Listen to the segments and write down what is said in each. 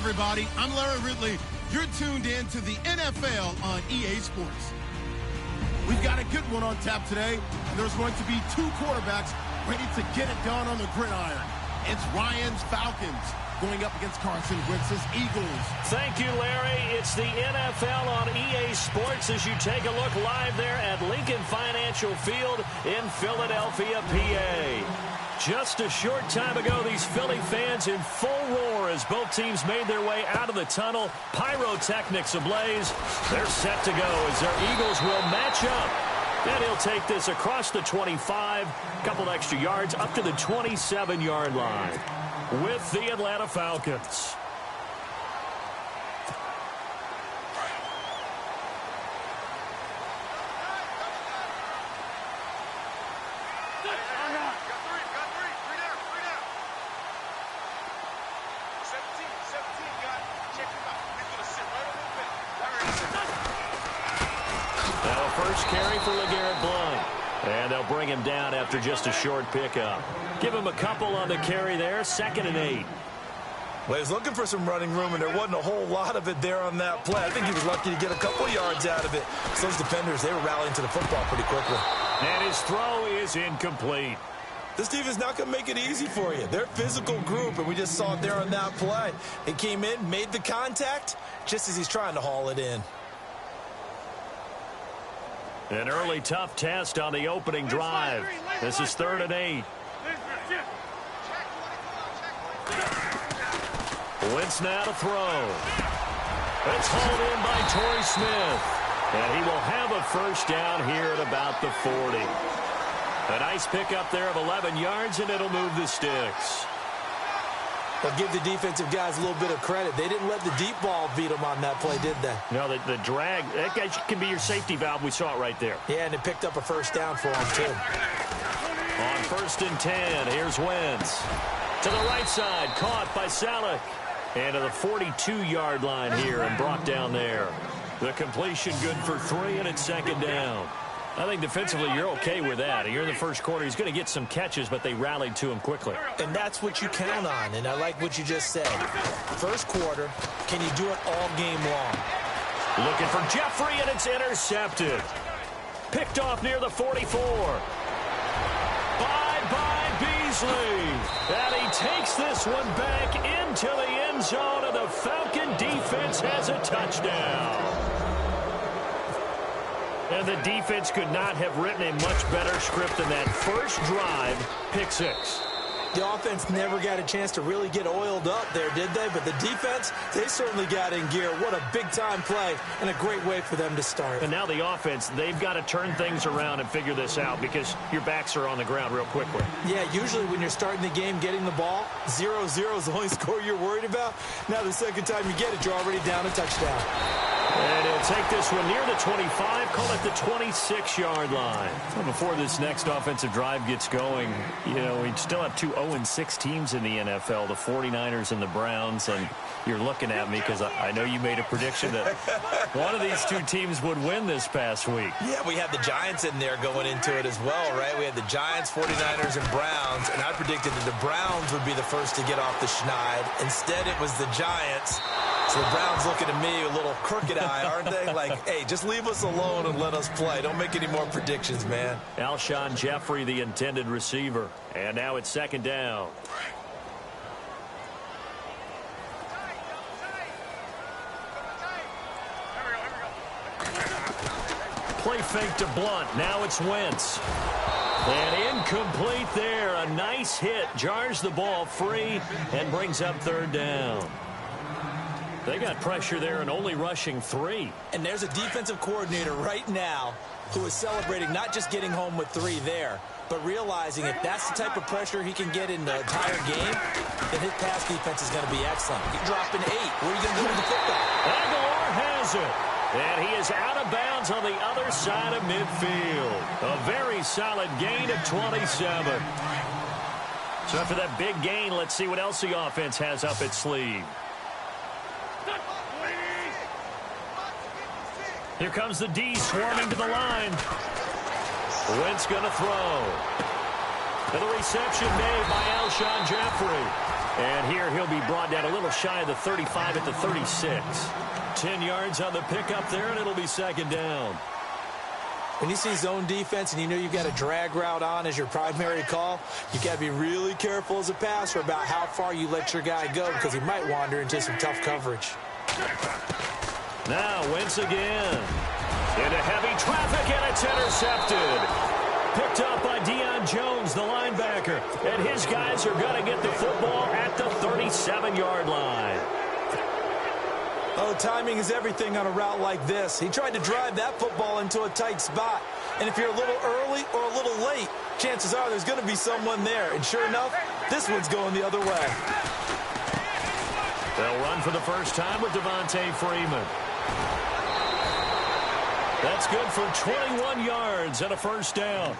everybody. I'm Larry Ridley. You're tuned in to the NFL on EA Sports. We've got a good one on tap today, and there's going to be two quarterbacks ready to get it done on the gridiron. It's Ryan's Falcons going up against Carson Wentz's Eagles. Thank you, Larry. It's the NFL on EA Sports as you take a look live there at Lincoln Financial Field in Philadelphia, PA. Just a short time ago, these Philly fans in full roar as both teams made their way out of the tunnel. Pyrotechnics ablaze. They're set to go as their Eagles will match up. And he'll take this across the 25, a couple extra yards, up to the 27-yard line with the Atlanta Falcons. First carry for LeGarrette Blount. And they'll bring him down after just a short pickup. Give him a couple on the carry there. 2nd and 8. Well, he was looking for some running room, and there wasn't a whole lot of it there on that play. I think he was lucky to get a couple yards out of it. So those defenders, they were rallying to the football pretty quickly. And his throw is incomplete. This team is not going to make it easy for you. They're a physical group, and we just saw it there on that play. It came in, made the contact, just as he's trying to haul it in. An early tough test on the opening drive. This is 3rd and 8. Wentz now to throw. It's hauled in by Torrey Smith. And he will have a first down here at about the 40. A nice pickup there of 11 yards, and it'll move the sticks. But give the defensive guys a little bit of credit. They didn't let the deep ball beat them on that play, did they? No, the drag, that guy can be your safety valve. We saw it right there. Yeah, and it picked up a first down for him, too. On 1st and 10, here's Wentz. To the right side, caught by Salek. And to the 42-yard line here and brought down there. The completion good for 3, and it's 2nd down. I think defensively you're okay with that. Here in the first quarter, he's going to get some catches, but they rallied to him quickly. And that's what you count on, and I like what you just said. First quarter, can you do it all game long? Looking for Jeffrey, and it's intercepted. Picked off near the 44. Bye-bye, Beasley. And he takes this one back into the end zone, and the Falcon defense has a touchdown. And the defense could not have written a much better script than that first drive, pick 6. The offense never got a chance to really get oiled up there, did they? But the defense, they certainly got in gear. What a big-time play and a great way for them to start. And now the offense, they've got to turn things around and figure this out because your backs are on the ground real quickly. Yeah, usually when you're starting the game getting the ball, 0-0 is the only score you're worried about. Now the second time you get it, you're already down a touchdown. And he'll take this one near the 25, call it the 26-yard line. Well, before this next offensive drive gets going, you know, we still have 2 0-6 teams in the NFL, the 49ers and the Browns, and you're looking at me because I know you made a prediction that one of these two teams would win this past week. Yeah, we had the Giants in there going into it as well, right? We had the Giants, 49ers, and Browns, and I predicted that the Browns would be the first to get off the schneid. Instead, it was the Giants. So the Browns looking at me a little crooked eye, aren't they? Like, hey, just leave us alone and let us play. Don't make any more predictions, man. Alshon Jeffrey, the intended receiver. And now it's 2nd down. Play fake to Blount. Now it's Wentz. And incomplete there. A nice hit. Jars the ball free and brings up 3rd down. They got pressure there and only rushing 3. And there's a defensive coordinator right now who is celebrating not just getting home with 3 there, but realizing if that's the type of pressure he can get in the entire game, then his pass defense is going to be excellent. You're dropping 8. Where are you going to do with the football? Aguilar has it. And he is out of bounds on the other side of midfield. A very solid gain of 27. So after that big gain, let's see what else the offense has up its sleeve. Here comes the D swarming to the line. Wentz going to throw. And the reception made by Alshon Jeffrey. And here he'll be brought down a little shy of the 35 at the 36. 10 yards on the pickup there, and it'll be second down. When you see zone defense and you know you've got a drag route on as your primary call, you got to be really careful as a passer about how far you let your guy go because he might wander into some tough coverage. Now Wentz again. Into heavy traffic, and it's intercepted. Picked up by Deion Jones, the linebacker. And his guys are going to get the football at the 37-yard line. Oh, timing is everything on a route like this. He tried to drive that football into a tight spot. And if you're a little early or a little late, chances are there's going to be someone there. And sure enough, this one's going the other way. They'll run for the first time with Devontae Freeman. That's good for 21 yards and a first down.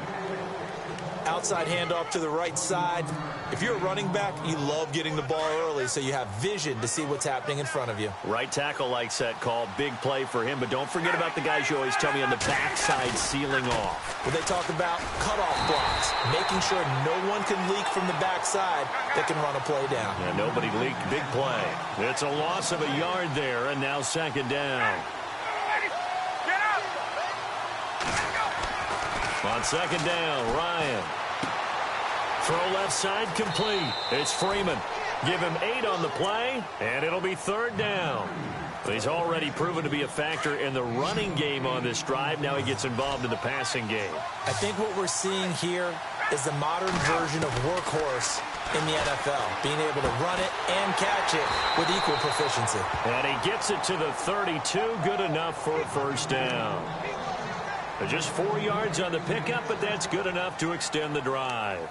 Outside handoff to the right side. If you're a running back, you love getting the ball early so you have vision to see what's happening in front of you. Right tackle likes that call. Big play for him, but don't forget about the guys you always tell me on the backside sealing off. When they talk about cutoff blocks, making sure no one can leak from the backside that can run a play down. Yeah, nobody leaked. Big play. It's a loss of a yard there, and now second down. On second down, Ryan. Throw left side complete. It's Freeman. Give him 8 on the play, and it'll be third down. He's already proven to be a factor in the running game on this drive. Now he gets involved in the passing game. I think what we're seeing here is the modern version of workhorse in the NFL, being able to run it and catch it with equal proficiency. And he gets it to the 32. Good enough for a first down. Just 4 yards on the pickup, but that's good enough to extend the drive.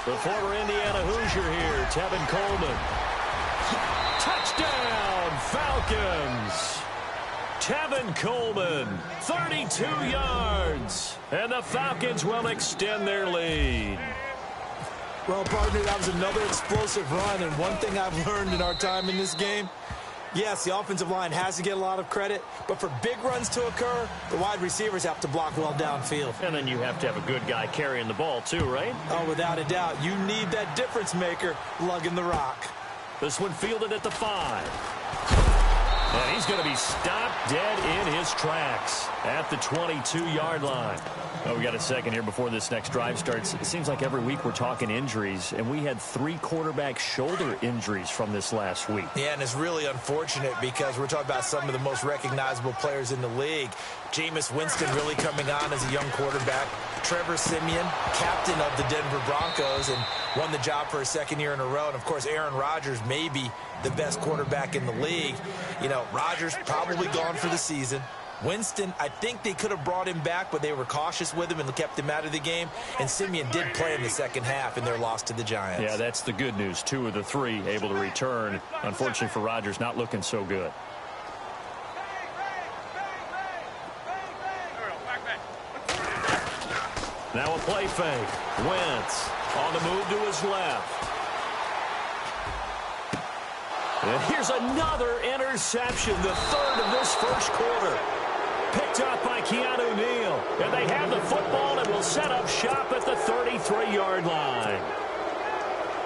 The former Indiana Hoosier here, Tevin Coleman. Touchdown, Falcons. Tevin Coleman, 32 yards. And the Falcons will extend their lead. Well, partner, that was another explosive run, and one thing I've learned in our time in this game, yes, the offensive line has to get a lot of credit, but for big runs to occur, the wide receivers have to block well downfield. And then you have to have a good guy carrying the ball too, right? Oh, without a doubt. You need that difference maker lugging the rock. This one fielded at the 5. And he's going to be stopped dead in his tracks at the 22-yard line. Oh, we got a second here before this next drive starts. It seems like every week we're talking injuries, and we had 3 quarterback shoulder injuries from this last week. Yeah, and it's really unfortunate because we're talking about some of the most recognizable players in the league. Jameis Winston really coming on as a young quarterback. Trevor Siemian, captain of the Denver Broncos, and won the job for a second year in a row. And, of course, Aaron Rodgers may be the best quarterback in the league. You know, Rodgers probably gone for the season. Winston, I think they could have brought him back, but they were cautious with him and kept him out of the game. And Siemian did play in the second half in their loss to the Giants. Yeah, that's the good news. 2 of the 3 able to return. Unfortunately for Rodgers, not looking so good. Now a play fake. Wentz on the move to his left. And here's another interception, the 3rd of this first quarter. Picked up by Keanu Neal. And they have the football and will set up shop at the 33-yard line.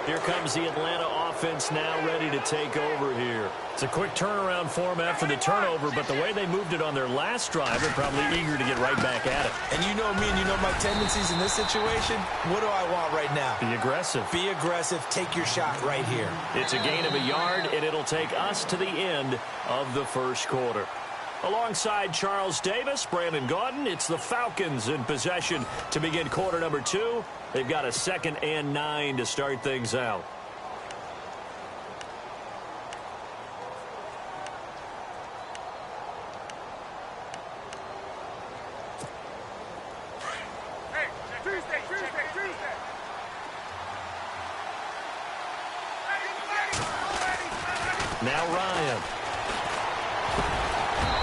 Here comes the Atlanta offense now ready to take over here. It's a quick turnaround for them after the turnover, but the way they moved it on their last drive, they're probably eager to get right back at it. And you know me and you know my tendencies in this situation. What do I want right now? Be aggressive. Be aggressive. Take your shot right here. It's a gain of a yard, and it'll take us to the end of the first quarter. Alongside Charles Davis, Brandon Gaudin, it's the Falcons in possession to begin quarter number 2. They've got a 2nd and 9 to start things out. Now Ryan.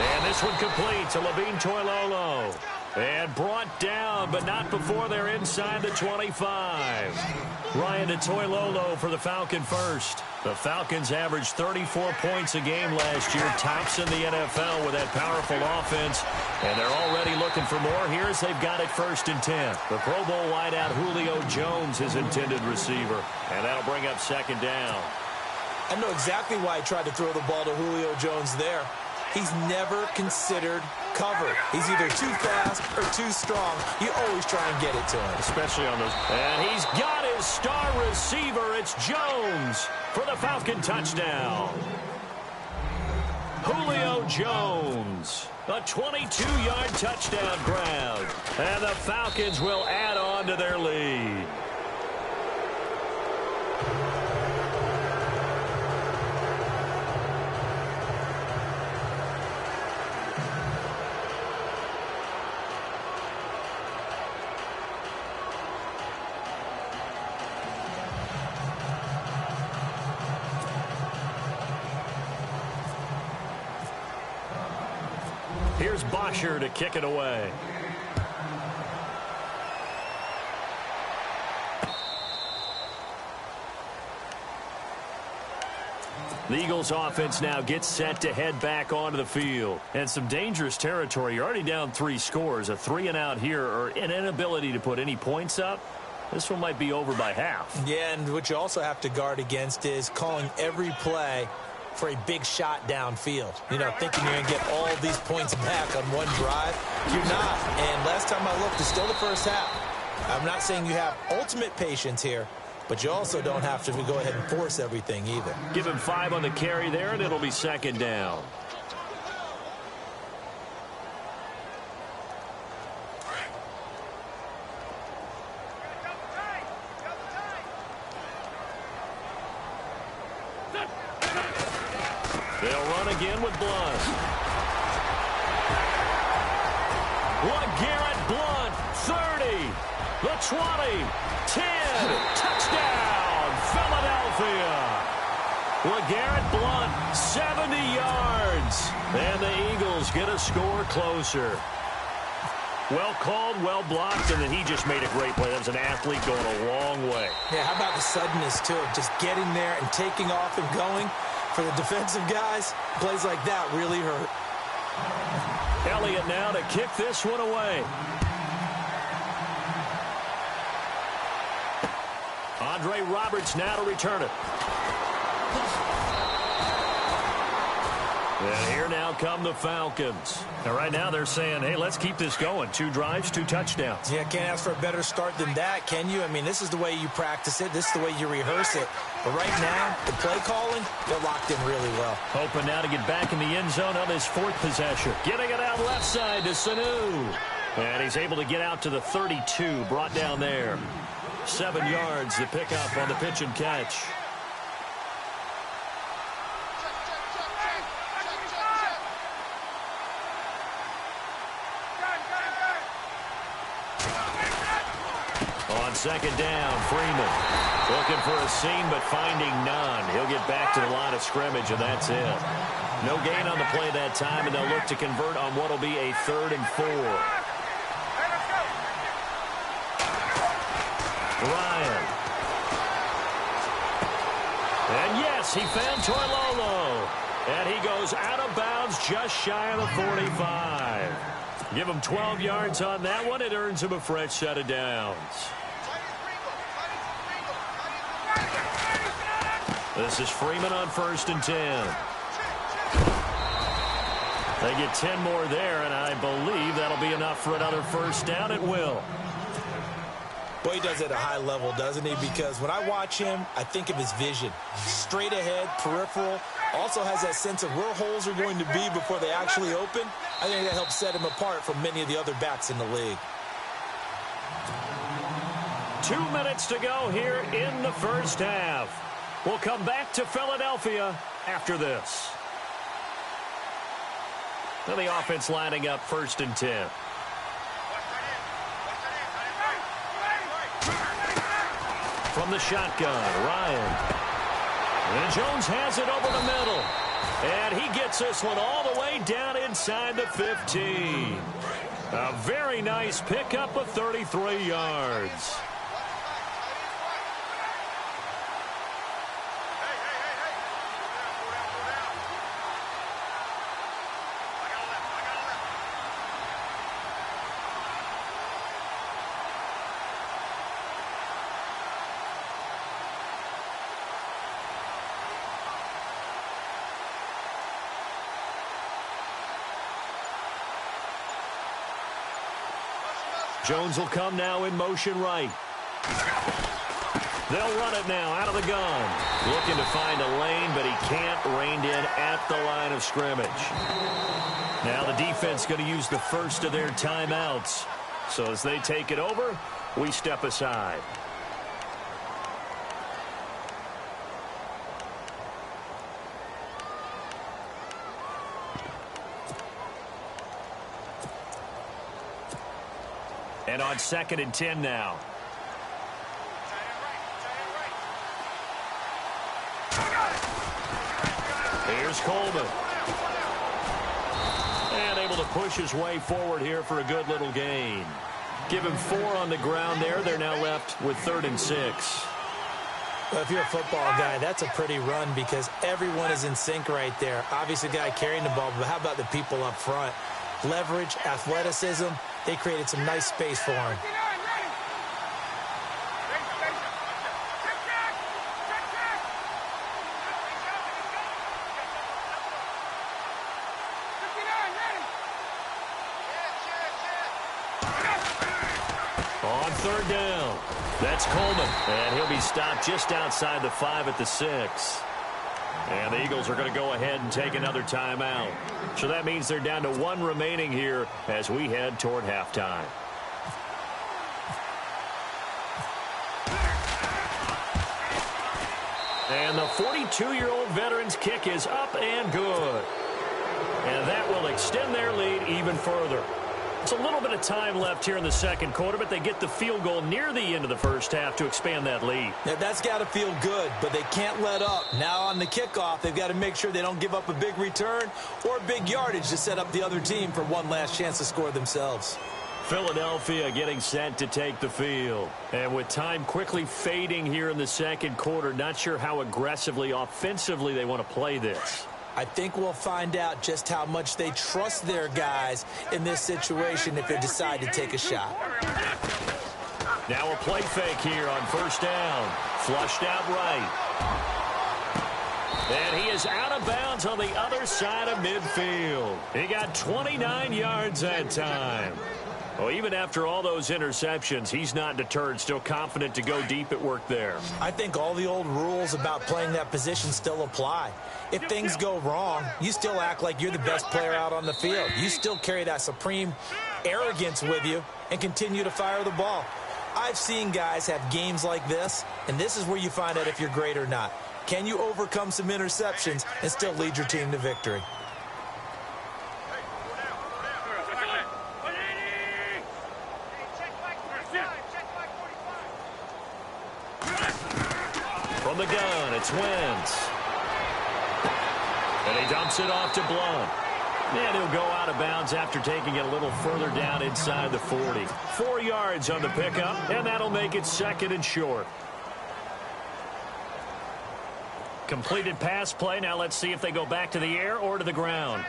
And This one complete to Levine Toilolo. And brought down, but not before they're inside the 25. Ryan to Toilolo for the Falcon first. The Falcons averaged 34 points a game last year, tops in the NFL with that powerful offense. And they're already looking for more here as they've got it 1st and 10. The Pro Bowl wideout Julio Jones, his intended receiver. And that'll bring up 2nd down. I know exactly why he tried to throw the ball to Julio Jones there. He's never considered cover. He's either too fast or too strong. You always try and get it to him. Especially on those. And he's got his star receiver. It's Jones for the Falcon touchdown. Julio Jones. A 22-yard touchdown grab. And the Falcons will add on to their lead. Here's Bosher to kick it away. The Eagles offense now gets set to head back onto the field. And some dangerous territory. You're already down 3 scores. A 3-and-out here or an inability to put any points up. This one might be over by half. Yeah, and what you also have to guard against is calling every play for a big shot downfield. You know, thinking you're going to get all these points back on one drive. You're not. And last time I looked, it's still the first half. I'm not saying you have ultimate patience here, but you also don't have to go ahead and force everything either. Give him 5 on the carry there, and it'll be 2nd down. They'll run again with Blunt. LeGarrette Blunt, 30, the 20, 10, touchdown, Philadelphia. LeGarrette Blunt, 70 yards. And the Eagles get a score closer. Well called, well blocked, and then he just made a great play. That was an athlete going a long way. Yeah, how about the suddenness, too? Just getting there and taking off and going. For the defensive guys, plays like that really hurt. Elliott now to kick this one away. Andre Roberts now to return it. And here now come the Falcons. And right now they're saying, hey, let's keep this going. 2 drives, 2 touchdowns. Yeah, can't ask for a better start than that, can you? I mean, this is the way you practice it. This is the way you rehearse it. But right now, the play calling, they're locked in really well. Hoping now to get back in the end zone on his 4th possession. Getting it out left side to Sanu. And he's able to get out to the 32, brought down there. 7 yards to pick up on the pitch and catch. On 2nd down, Freeman looking for a seam but finding none. He'll get back to the line of scrimmage, and that's it. No gain on the play that time, and they'll look to convert on what will be a 3rd and 4. Ryan. And yes, he found Toilolo. And he goes out of bounds just shy of the 45. Give him 12 yards on that one. It earns him a fresh set of downs. This is Freeman on 1st and 10. They get 10 more there, and I believe that'll be enough for another 1st down. It will. Boy, he does it at a high level, doesn't he? Because when I watch him, I think of his vision. Straight ahead, peripheral. Also has that sense of where holes are going to be before they actually open. I think that helps set him apart from many of the other backs in the league. 2 minutes to go here in the 1st half. We'll come back to Philadelphia after this. Now the offense lining up 1st and 10. From the shotgun, Ryan. And Jones has it over the middle. And he gets this one all the way down inside the 15. A very nice pickup of 33 yards. Jones will come now in motion right. They'll run it now out of the gun. Looking to find a lane, but he can't. Reined in at the line of scrimmage. Now the defense going to use the first of their timeouts. So as they take it over, we step aside. And on 2nd and 10 now. Here's Coleman. And able to push his way forward here for a good little gain. Give him 4 on the ground there. They're now left with 3rd and 6. Well, if you're a football guy, that's a pretty run because everyone is in sync right there. Obviously, the guy carrying the ball, but how about the people up front? Leverage, athleticism. They created some nice space for him. On 3rd down, that's Coleman, and he'll be stopped just outside the 5 at the 6. And the Eagles are going to go ahead and take another timeout. So that means they're down to 1 remaining here as we head toward halftime. And the 42-year-old veteran's kick is up and good. And that will extend their lead even further. It's a little bit of time left here in the 2nd quarter, but they get the field goal near the end of the 1st half to expand that lead. Yeah, that's got to feel good, but they can't let up. Now on the kickoff, they've got to make sure they don't give up a big return or big yardage to set up the other team for one last chance to score themselves. Philadelphia getting set to take the field. And with time quickly fading here in the 2nd quarter, not sure how aggressively, offensively they want to play this. I think we'll find out just how much they trust their guys in this situation if they decide to take a shot. Now a play fake here on 1st down. Flushed out right. And he is out of bounds on the other side of midfield. He got 29 yards that time. Well, even after all those interceptions, he's not deterred, still confident to go deep at work there. I think all the old rules about playing that position still apply. If things go wrong, you still act like you're the best player out on the field. You still carry that supreme arrogance with you and continue to fire the ball. I've seen guys have games like this, and this is where you find out if you're great or not. Can you overcome some interceptions and still lead your team to victory? From the gun, it's Wentz. And he dumps it off to Blunt. And he'll go out of bounds after taking it a little further down inside the 40. 4 yards on the pickup, and that'll make it 2nd and short. Completed pass play. Now let's see if they go back to the air or to the ground.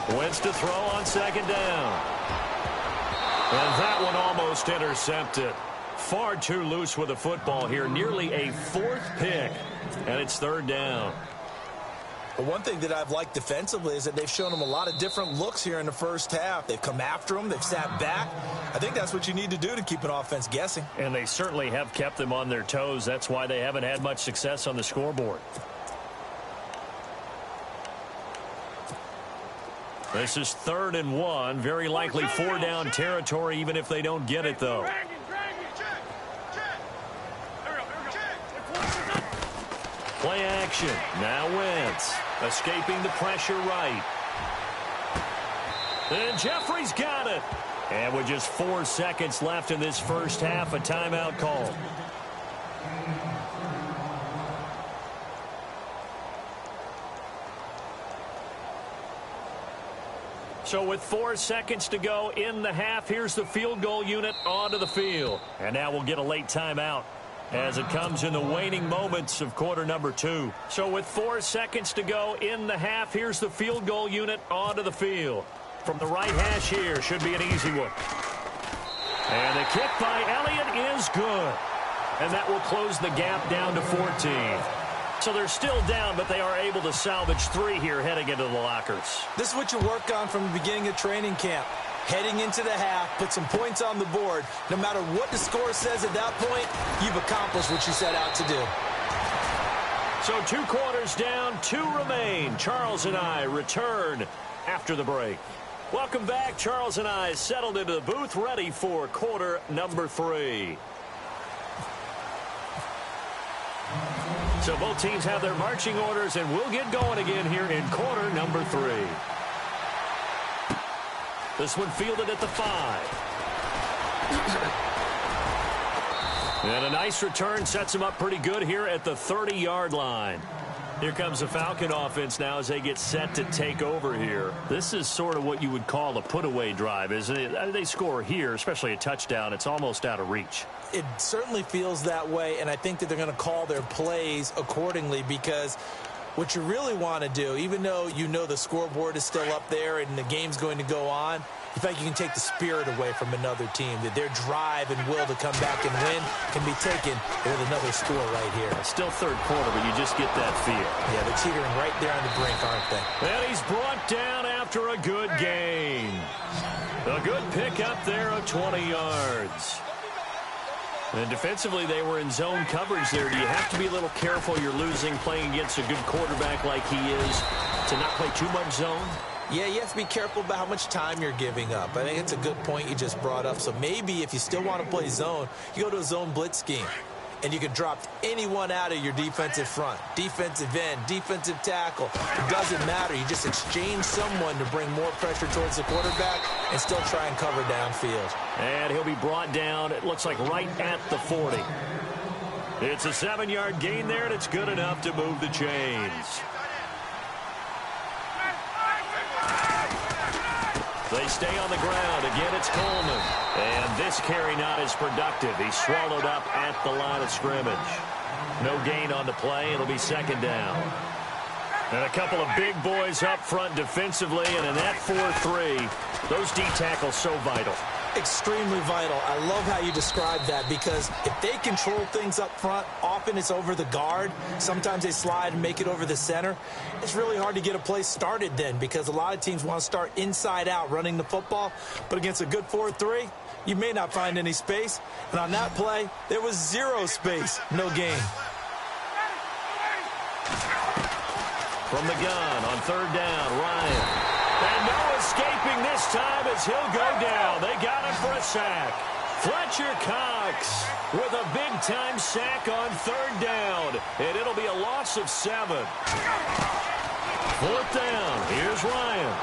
Wentz to throw on 2nd down. And that one almost intercepted. Far too loose with the football here. Nearly a 4th pick. And it's 3rd down. Well, one thing that I've liked defensively is that they've shown them a lot of different looks here in the 1st half. They've come after them. They've sat back. I think that's what you need to do to keep an offense guessing. And they certainly have kept them on their toes. That's why they haven't had much success on the scoreboard. This is 3rd and 1. Very likely 4-down territory, even if they don't get it, though. Play action. Now Wentz. Escaping the pressure right. And Jeffrey's got it. And with just 4 seconds left in this first half, a timeout call. So with 4 seconds to go in the half, here's the field goal unit onto the field. And now we'll get a late timeout as it comes in the waning moments of quarter number 2. So with 4 seconds to go in the half, here's the field goal unit onto the field. From the right hash here, should be an easy one. And the kick by Elliott is good. And that will close the gap down to 14. So they're still down, but they are able to salvage 3 here heading into the lockers. This is what you work on from the beginning of training camp. Heading into the half, put some points on the board. No matter what the score says at that point, you've accomplished what you set out to do. So 2 quarters down, 2 remain. Charles and I return after the break. Welcome back. Charles and I settled into the booth, ready for quarter number 3. So both teams have their marching orders, and we'll get going again here in quarter number 3. This one fielded at the 5. And a nice return sets him up pretty good here at the 30-yard line. Here comes the Falcon offense now as they get set to take over here. This is sort of what you would call a put-away drive, isn't it? They score here, especially a touchdown. It's almost out of reach. It certainly feels that way, and I think that they're going to call their plays accordingly, because what you really want to do, even though you know the scoreboard is still up there and the game's going to go on, you think you can take the spirit away from another team, that their drive and will to come back and win can be taken with another score right here. Still third quarter, but you just get that feel. Yeah, they're teetering right there on the brink, aren't they? And he's brought down after a good gain. A good pickup there of 20 yards. And defensively, they were in zone coverage there. Do you have to be a little careful? You're losing playing against a good quarterback like he is to not play too much zone? Yeah, you have to be careful about how much time you're giving up. I think it's a good point you just brought up. So maybe if you still want to play zone, you go to a zone blitz scheme. And you can drop anyone out of your defensive front. Defensive end, defensive tackle. It doesn't matter. You just exchange someone to bring more pressure towards the quarterback and still try and cover downfield. And he'll be brought down, it looks like, right at the 40. It's a 7-yard gain there, and it's good enough to move the chains. They stay on the ground. Again, it's Coleman. And this carry not as productive. He's swallowed up at the line of scrimmage. No gain on the play. It'll be second down. And a couple of big boys up front defensively. And in that 4-3, those D tackles so vital. Extremely vital. I love how you describe that, because if they control things up front, often it's over the guard. Sometimes they slide and make it over the center. It's really hard to get a play started then, because a lot of teams want to start inside out running the football. But against a good 4-3, you may not find any space. And on that play, there was 0 space. No gain. From the gun on third down, Ryan. And no escaping this time as he'll go down. They got him for a sack. Fletcher Cox with a big-time sack on third down. And it'll be a loss of 7. Fourth down. Here's Ryan.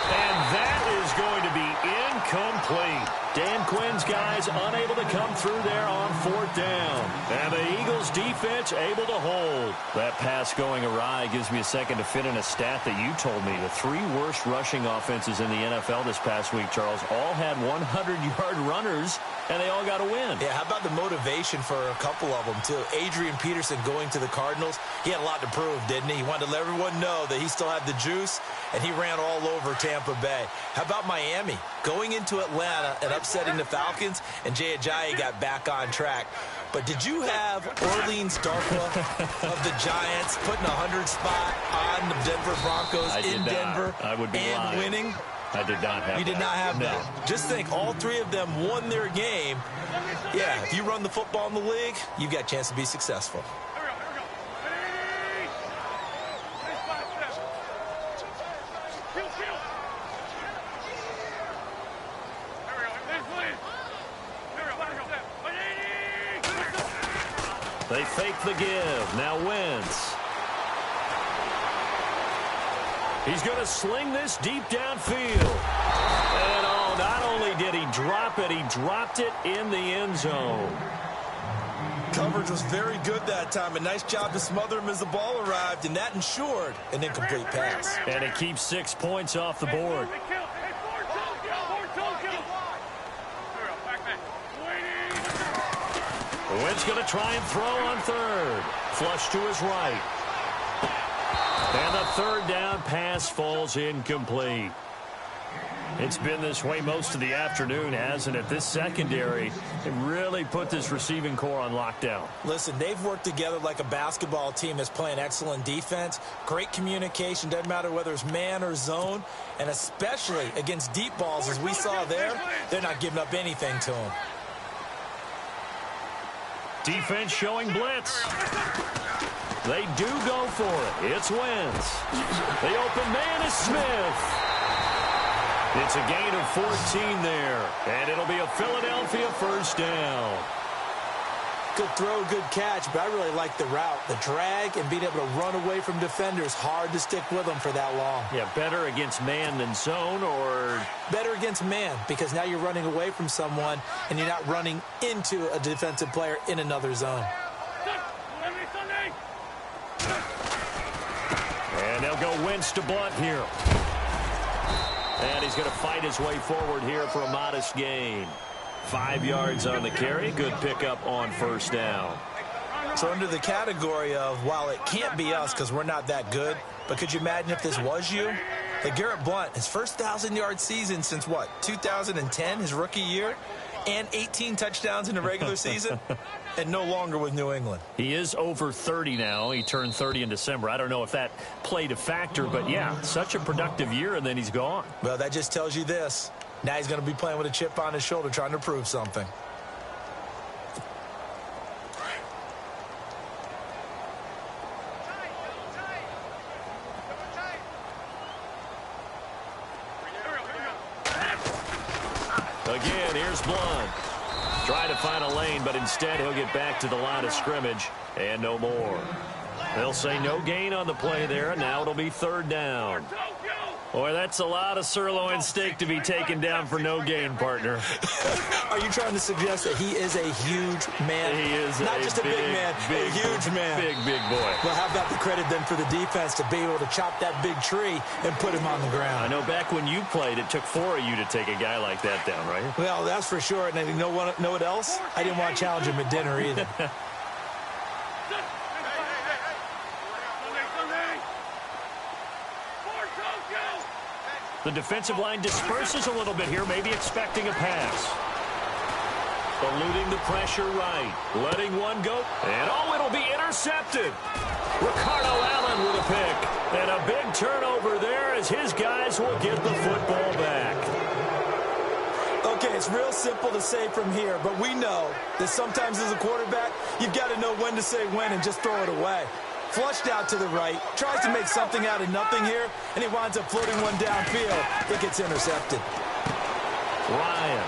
And that is going to be incomplete. Dan Quinn's guys unable to come through there on fourth down. And the Eagles defense able to hold. That pass going awry gives me a second to fit in a stat that you told me. The 3 worst rushing offenses in the NFL this past week, Charles, all had 100-yard runners, and they all got a win. Yeah, how about the motivation for a couple of them, too? Adrian Peterson going to the Cardinals, he had a lot to prove, didn't he? He wanted to let everyone know that he still had the juice, and he ran all over Tampa Bay. How about Miami? Going into Atlanta and upsetting the Falcons, and Jay Ajayi got back on track. But did you have Orleans Darkwa of the Giants putting a 100 spot on the Denver Broncos in Denver I would be and lying. winning? I did not have You did not have no. that. Just think, all 3 of them won their game. Yeah, if you run the football in the league, you've got a chance to be successful. They fake the give. Now Wentz. He's going to sling this deep downfield. not only did he drop it, he dropped it in the end zone. Coverage was very good that time. A nice job to smother him as the ball arrived, and that ensured an incomplete pass. And it keeps 6 points off the board. Wynn's going to try and throw on third. Flush to his right. And the third down pass falls incomplete. It's been this way most of the afternoon, hasn't it? This secondary really put this receiving core on lockdown. Listen, they've worked together like a basketball team that's playing excellent defense. Great communication, doesn't matter whether it's man or zone. And especially against deep balls, as we saw there, they're not giving up anything to them. Defense showing blitz. They do go for it. It's Wentz. The open man is Smith. It's a gain of 14 there, and it'll be a Philadelphia first down. Good throw, good catch, but I really like the route. The drag and being able to run away from defenders, hard to stick with them for that long. Yeah, better against man than zone, or? Better against man, because now you're running away from someone, and you're not running into a defensive player in another zone. And they'll go Wentz to Blunt here. And he's going to fight his way forward here for a modest gain. 5 yards on the carry. Good pickup on first down. So under the category of, while it can't be us because we're not that good, but could you imagine if this was you? Like Garrett Blunt, his first 1,000-yard season since, what, 2010, his rookie year? And 18 touchdowns in the regular season, and no longer with New England. He is over 30 now. He turned 30 in December. I don't know if that played a factor, but yeah, such a productive year, and then he's gone. Well, that just tells you this. Now he's going to be playing with a chip on his shoulder trying to prove something. Again, here's Blunt. Trying to find a lane, but instead he'll get back to the line of scrimmage and no more. They'll say no gain on the play there, and now it'll be third down. Boy, that's a lot of sirloin steak to be taken down for no gain, partner. Are you trying to suggest that he is a huge man? He is not just a big man, a huge man. Big boy. Well, how about the credit then for the defense to be able to chop that big tree and put him on the ground? I know back when you played, it took 4 of you to take a guy like that down, right? Well, that's for sure. And you know what else? I didn't want to challenge him at dinner either. The defensive line disperses a little bit here, maybe expecting a pass. Eluding the pressure right. Letting one go. And, it'll be intercepted. Ricardo Allen with a pick. And a big turnover there as his guys will get the football back. Okay, it's real simple to say from here, but we know that sometimes as a quarterback, you've got to know when to say when and just throw it away. Flushed out to the right, tries to make something out of nothing here, and he winds up floating one downfield. It gets intercepted. Ryan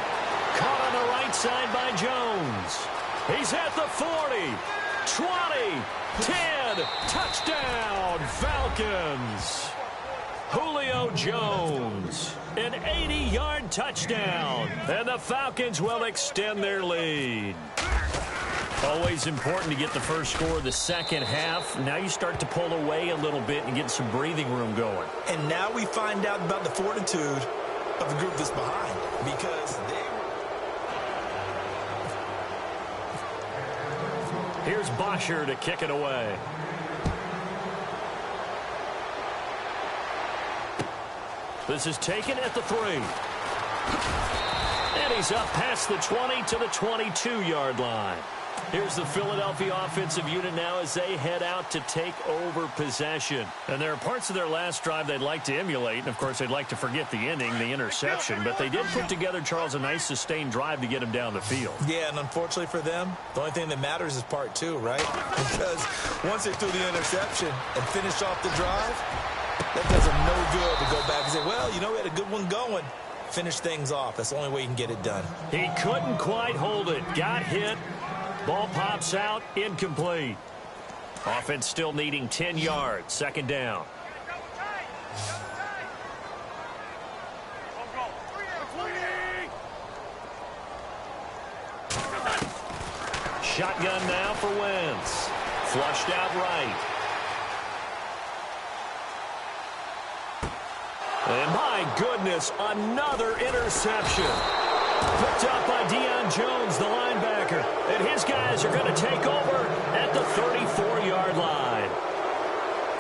caught on the right side by Jones. He's at the 40, 20, 10, touchdown, Falcons. Julio Jones, an 80-yard touchdown, and the Falcons will extend their lead. Always important to get the first score of the second half. Now you start to pull away a little bit and get some breathing room going. And now we find out about the fortitude of the group that's behind, because here's Bosher to kick it away. This is taken at the 3. And he's up past the 20 to the 22-yard line. Here's the Philadelphia offensive unit now as they head out to take over possession. And there are parts of their last drive they'd like to emulate. And, of course, they'd like to forget the ending, the interception. But they did put together, Charles, a nice sustained drive to get him down the field. Yeah, and unfortunately for them, the only thing that matters is part 2, right? Because once they threw the interception and finished off the drive, that does them no good to go back and say, well, you know, we had a good one going. Finish things off. That's the only way you can get it done. He couldn't quite hold it. Got hit. Ball pops out, incomplete. Offense still needing 10 yards, second down. Shotgun now for Wentz. Flushed out right. And my goodness, another interception. Picked up by Deion Jones, the linebacker. And his guys are going to take over at the 34-yard line.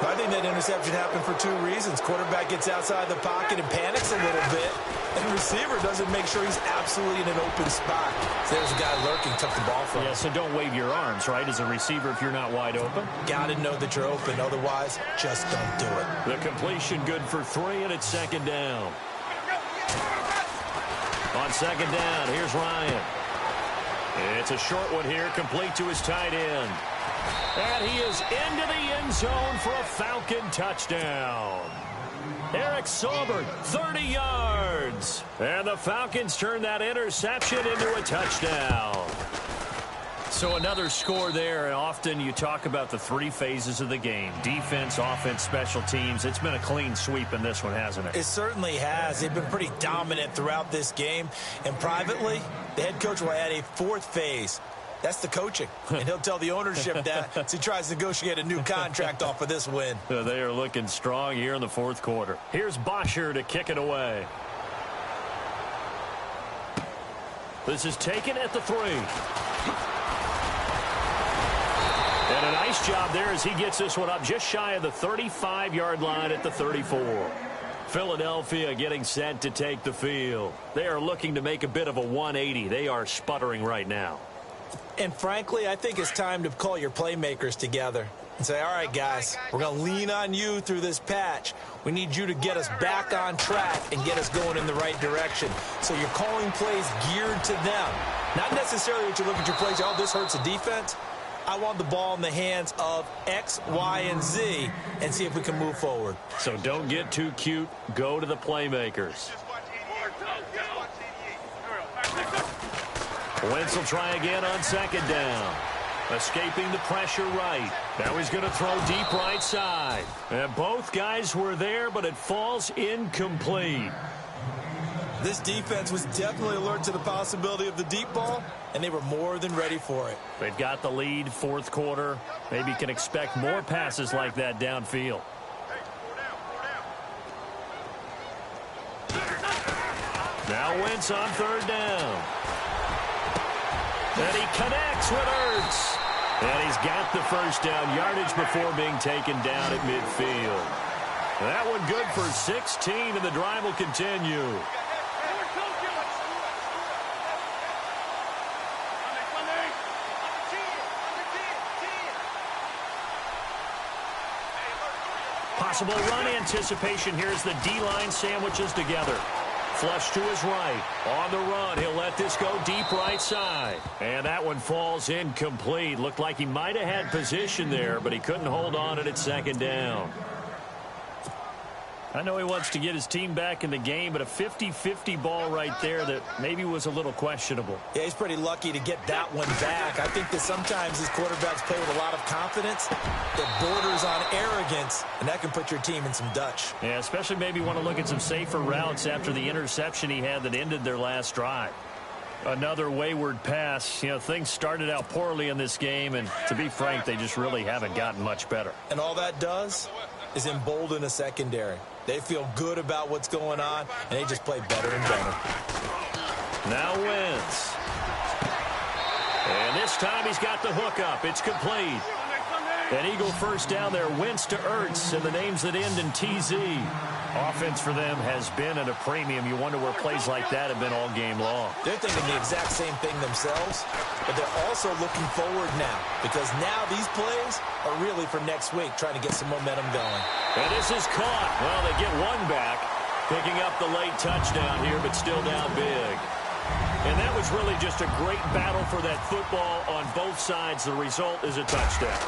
I think that interception happened for two reasons. Quarterback gets outside the pocket and panics a little bit. And the receiver doesn't make sure he's absolutely in an open spot. So there's a guy lurking, took the ball from him. Yeah, so don't wave your arms, right, as a receiver if you're not wide open. Got to know that you're open. Otherwise, just don't do it. The completion good for 3, and it's second down. On second down, here's Ryan. It's a short one here, complete to his tight end. And he is into the end zone for a Falcon touchdown. Eric Saubert, 30 yards. And the Falcons turn that interception into a touchdown. So another score there, and often you talk about the 3 phases of the game. Defense, offense, special teams. It's been a clean sweep in this one, hasn't it? It certainly has. They've been pretty dominant throughout this game. And privately, the head coach will add a 4th phase. That's the coaching. And he'll tell the ownership that as he tries to negotiate a new contract off of this win. They are looking strong here in the 4th quarter. Here's Bosher to kick it away. This is taken at the 3. And a nice job there as he gets this one up just shy of the 35-yard line at the 34. Philadelphia getting set to take the field. They are looking to make a bit of a 180. They are sputtering right now. And frankly, I think it's time to call your playmakers together and say, all right, guys, we're going to lean on you through this patch. We need you to get us back on track and get us going in the right direction. So you're calling plays geared to them. Not necessarily that you look at your plays, oh, this hurts the defense. I want the ball in the hands of X, Y, and Z and see if we can move forward. So don't get too cute. Go to the playmakers. Wentz will try again on second down. Escaping the pressure right. Now he's going to throw deep right side. And both guys were there, but it falls incomplete. This defense was definitely alert to the possibility of the deep ball, and they were more than ready for it. They've got the lead, 4th quarter. Maybe can expect more passes like that downfield. Now Wentz on 3rd down. And he connects with Ertz. And he's got the first down yardage before being taken down at midfield. That one good for 16, and the drive will continue. Possible run anticipation here as the D-line sandwiches together. Flush to his right. On the run, he'll let this go deep right side. And that one falls incomplete. Looked like he might have had position there, but he couldn't hold on at its second down. I know he wants to get his team back in the game, but a 50-50 ball right there that maybe was a little questionable. Yeah, he's pretty lucky to get that one back. I think that sometimes these quarterbacks play with a lot of confidence that borders on arrogance, and that can put your team in some Dutch. Yeah, especially maybe want to look at some safer routes after the interception he had that ended their last drive. Another wayward pass. You know, things started out poorly in this game, and to be frank, they just really haven't gotten much better. And all that does is embolden a secondary. They feel good about what's going on, and they just play better and better. Now Wentz. And this time he's got the hook up. It's complete. An Eagle first down there. Wentz to Ertz, and the names that end in TZ. Offense for them has been at a premium. You wonder where plays like that have been all game long. They're thinking the exact same thing themselves, but they're also looking forward now, because now these plays are really for next week, trying to get some momentum going. And this is caught. Well, they get one back, picking up the late touchdown here, but still down big. And that was really just a great battle for that football on both sides. The result is a touchdown.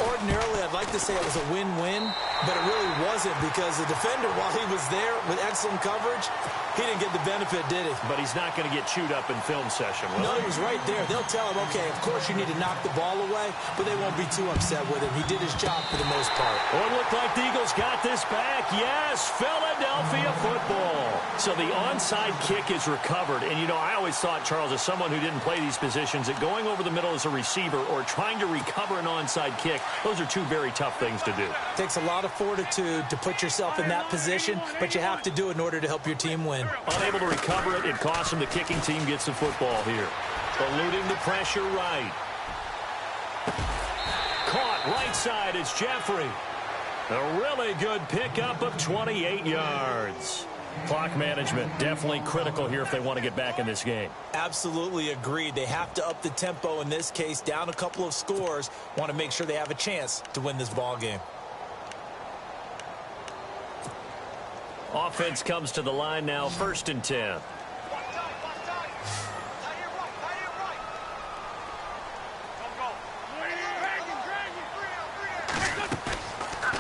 Ordinarily, I'd like to say it was a win-win, but it really wasn't because the defender, while he was there with excellent coverage, he didn't get the benefit, did he? But he's not going to get chewed up in film session, will No, he? he was right there. They'll tell him, okay, of course you need to knock the ball away, but they won't be too upset with him. He did his job for the most part. Well, it looked like the Eagles got this back. Yes, Philadelphia football. So the onside kick is recovered. And, you know, I always thought, Charles, as someone who didn't play these positions, that going over the middle as a receiver or trying to recover an onside kick, those are two very tough things to do. It takes a lot of fortitude to put yourself in that position, but you have to do it in order to help your team win. Unable to recover it, it costs him. The kicking team gets the football here. Eluding the pressure right. Caught right side, it's Jeffrey. A really good pickup of 28 yards. Clock management definitely critical here if they want to get back in this game. Absolutely agreed. They have to up the tempo in this case, down a couple of scores. Want to make sure they have a chance to win this ball game. Offense comes to the line now, 1st and 10.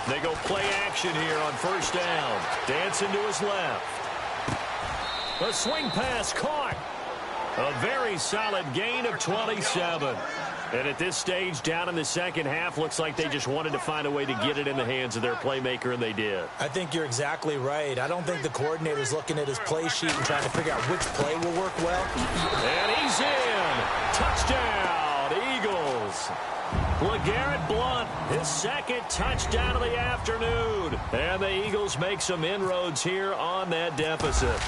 They go play action here on 1st down. Dancing to his left. A swing pass caught. A very solid gain of 27. And at this stage, down in the second half, looks like they just wanted to find a way to get it in the hands of their playmaker, and they did. I think you're exactly right. I don't think the coordinator's looking at his play sheet and trying to figure out which play will work well. And he's in. Touchdown, Eagles. LeGarrette Blount, his second touchdown of the afternoon. And the Eagles make some inroads here on that deficit.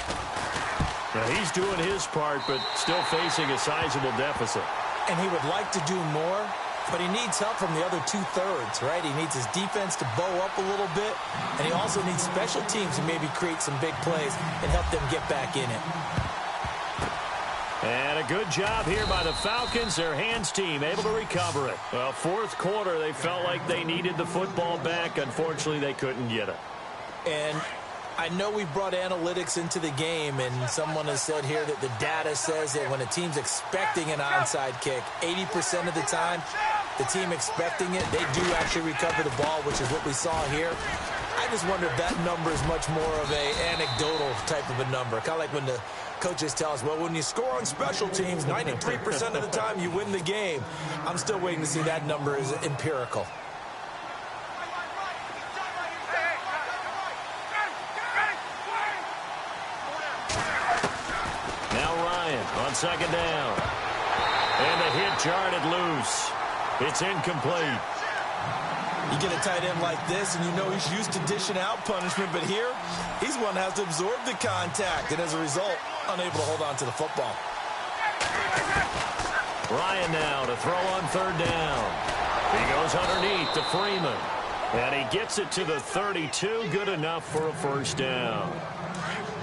Now, he's doing his part, but still facing a sizable deficit. And he would like to do more, but he needs help from the other two-thirds, right? He needs his defense to bow up a little bit, and he also needs special teams to maybe create some big plays and help them get back in it. And a good job here by the Falcons, their hands team, able to recover it. Well, 4th quarter, they felt like they needed the football back. Unfortunately, they couldn't get it. And I know we brought analytics into the game, and someone has said here that the data says that when a team's expecting an onside kick, 80% of the time, the team expecting it, they do actually recover the ball, which is what we saw here. I just wonder if that number is much more of a anecdotal type of a number. Kind of like when the coaches tell us, well, when you score on special teams, 93% of the time you win the game. I'm still waiting to see that number is empirical. Now Ryan on 2nd down. And the hit jarred it loose. It's incomplete. You get a tight end like this, and you know he's used to dishing out punishment, but here, he's one that has to absorb the contact, and as a result, unable to hold on to the football. Ryan now to throw on 3rd down. He goes underneath to Freeman. And he gets it to the 32, good enough for a 1st down.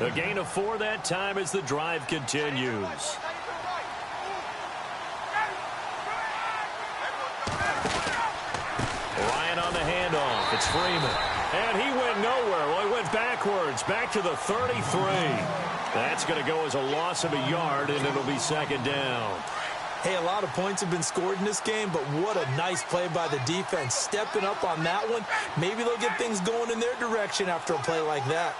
A gain of 4 that time as the drive continues. Ryan on the handoff. It's Freeman. And he went nowhere. Well, he went backwards. Back to the 33. That's going to go as a loss of a yard, and it'll be 2nd down. Hey, a lot of points have been scored in this game, but what a nice play by the defense. Stepping up on that one. Maybe they'll get things going in their direction after a play like that.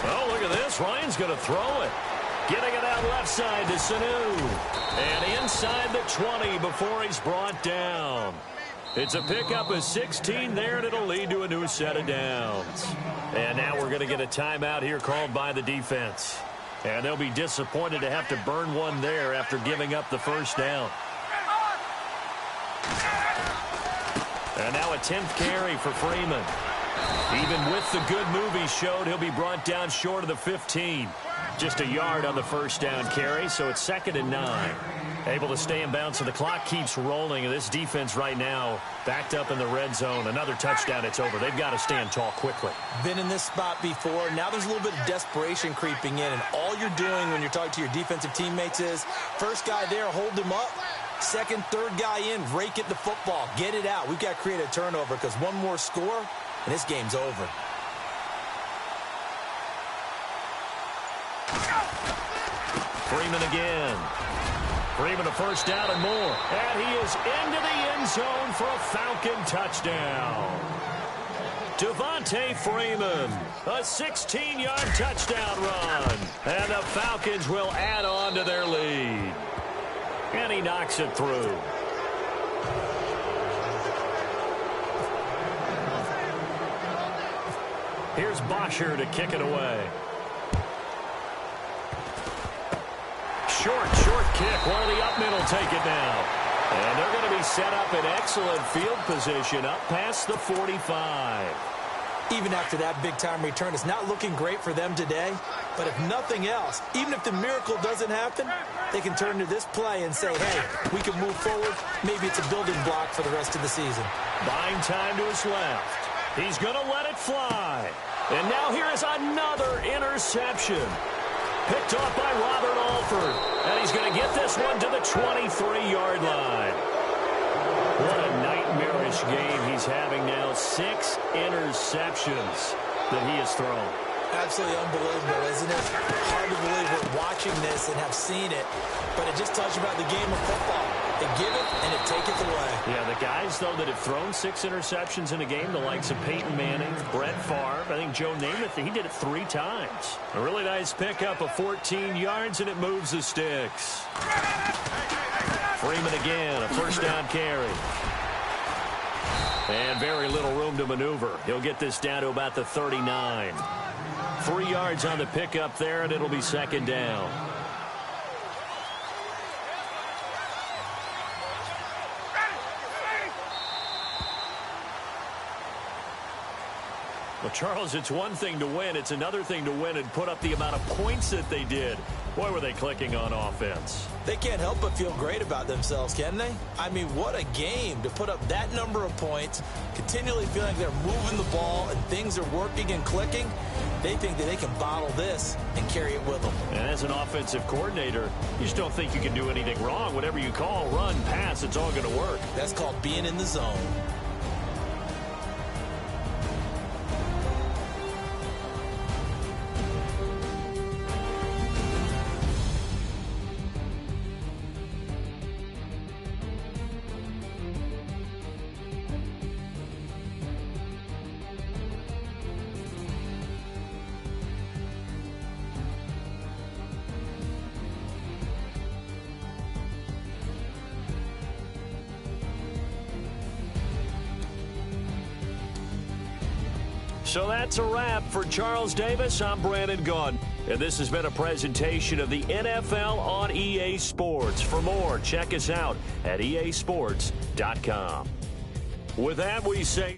Oh, look at this. Ryan's going to throw it. Getting it out left side to Sanu. And inside the 20 before he's brought down. It's a pickup of 16 there, and it'll lead to a new set of downs. And now we're going to get a timeout here called by the defense. And they'll be disappointed to have to burn one there after giving up the 1st down. And now a 10th carry for Freeman. Even with the good move he showed, he'll be brought down short of the 15. Just a yard on the 1st down carry, so it's 2nd and 9. Able to stay in bounds, so the clock keeps rolling. And this defense right now backed up in the red zone. Another touchdown, it's over. They've got to stand tall quickly. Been in this spot before. Now there's a little bit of desperation creeping in, and all you're doing when you're talking to your defensive teammates is, first guy there, hold him up, Second, third guy in, rake it the football. Get it out. We've got to create a turnover because one more score, and this game's over. Freeman again. Freeman a first down and more. And he is into the end zone for a Falcon touchdown. Devontae Freeman, a 16-yard touchdown run. And the Falcons will add on to their lead. And he knocks it through. Here's Bosher to kick it away. Short kick. One of the up middle take it now. And they're going to be set up in excellent field position up past the 45. Even after that big-time return, it's not looking great for them today. But if nothing else, even if the miracle doesn't happen, they can turn to this play and say, hey, we can move forward. Maybe it's a building block for the rest of the season. Buying time to his left. He's going to let it fly. And now here is another interception. Picked off by Robert Alford. And he's going to get this one to the 23-yard line. What a nightmarish game he's having now. 6 interceptions that he has thrown. Absolutely unbelievable, isn't it? Hard to believe we're watching this and have seen it, but it just tells you about the game of football. They give it and it taketh away. Yeah, the guys, though, that have thrown 6 interceptions in a game, the likes of Peyton Manning, Brett Favre, I think Joe Namath, he did it 3 times. A really nice pickup of 14 yards, and it moves the sticks. Freeman again, a first down carry. And very little room to maneuver. He'll get this down to about the 39. 3 yards on the pickup there, and it'll be second down. Well, Charles, it's one thing to win. It's another thing to win and put up the amount of points that they did. Boy, were they clicking on offense. They can't help but feel great about themselves, can they? I mean, what a game to put up that number of points, continually feeling like they're moving the ball and things are working and clicking. They think that they can bottle this and carry it with them. And as an offensive coordinator, you just don't think you can do anything wrong. Whatever you call, run, pass, it's all going to work. That's called being in the zone. So that's a wrap for Charles Davis. I'm Brandon Gunn. And this has been a presentation of the NFL on EA Sports. For more, check us out at easports.com. With that, we say...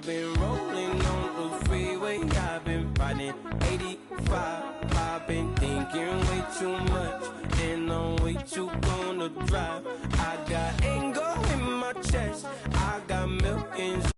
been rolling on the freeway. I've been riding 85. I've been thinking way too much, and I'm way too gonna drive. I got anger in my chest. I got millions.